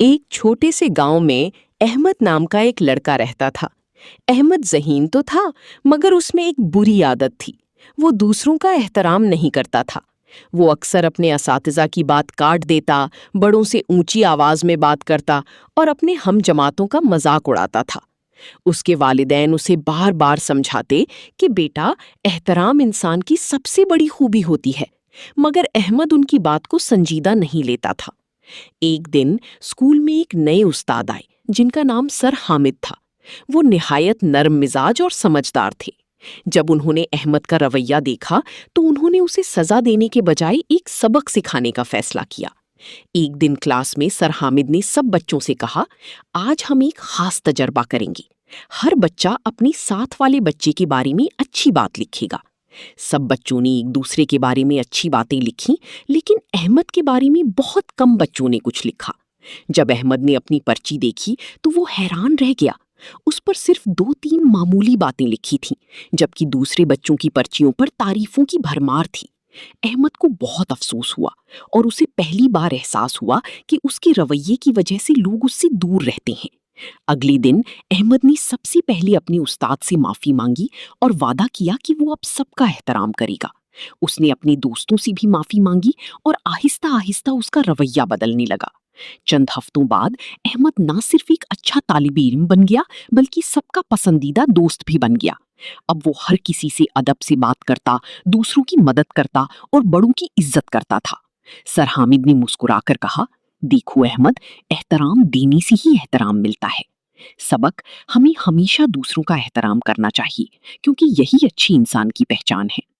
ایک چھوٹے سے گاؤں میں احمد نام کا ایک لڑکا رہتا تھا۔ احمد ذہین تو تھا، مگر اس میں ایک بری عادت تھی۔ وہ دوسروں کا احترام نہیں کرتا تھا۔ وہ اکثر اپنے اساتذہ کی بات کاٹ دیتا، بڑوں سے اونچی آواز میں بات کرتا اور اپنے ہم جماعتوں کا مذاق اڑاتا تھا۔ اس کے والدین اسے بار بار سمجھاتے کہ بیٹا، احترام انسان کی سب سے بڑی خوبی ہوتی ہے، مگر احمد ان کی بات کو سنجیدہ نہیں لیتا تھا۔ ایک دن اسکول میں ایک نئے استاد آئے جن کا نام سر حامد تھا۔ وہ نہایت نرم مزاج اور سمجھدار تھے۔ جب انہوں نے احمد کا رویہ دیکھا تو انہوں نے اسے سزا دینے کے بجائے ایک سبق سکھانے کا فیصلہ کیا۔ ایک دن کلاس میں سر حامد نے سب بچوں سے کہا، آج ہم ایک خاص تجربہ کریں گے۔ ہر بچہ اپنی ساتھ والے بچے کے بارے میں اچھی بات لکھے گا۔ سب بچوں نے ایک دوسرے کے بارے میں اچھی باتیں لکھی، لیکن احمد کے بارے میں بہت کم بچوں نے کچھ لکھا۔ جب احمد نے اپنی پرچی دیکھی تو وہ حیران رہ گیا۔ اس پر صرف 2-3 معمولی باتیں لکھی تھیں، جبکہ دوسرے بچوں کی پرچیوں پر تعریفوں کی بھرمار تھی۔ احمد کو بہت افسوس ہوا اور اسے پہلی بار احساس ہوا کہ اس کے رویے کی وجہ سے لوگ اس سے دور رہتے ہیں۔ اگلے دن احمد نے سب سے پہلے اپنے استاد سے معافی مانگی اور وعدہ کیا کہ وہ اب سب کا احترام کرے گا۔ اس نے اپنے دوستوں سے بھی معافی مانگی اور آہستہ آہستہ اس کا رویہ بدلنے لگا۔ چند ہفتوں بعد احمد نہ صرف ایک اچھا طالب علم بن گیا بلکہ سب کا پسندیدہ دوست بھی بن گیا۔ اب وہ ہر کسی سے ادب سے بات کرتا، دوسروں کی مدد کرتا اور بڑوں کی عزت کرتا تھا۔ سر حامد نے مسکرا کر کہا، دیکھو احمد، احترام دینے سے ہی احترام ملتا ہے۔ سبق: ہمیں ہمیشہ دوسروں کا احترام کرنا چاہیے، کیونکہ یہی اچھی انسان کی پہچان ہے۔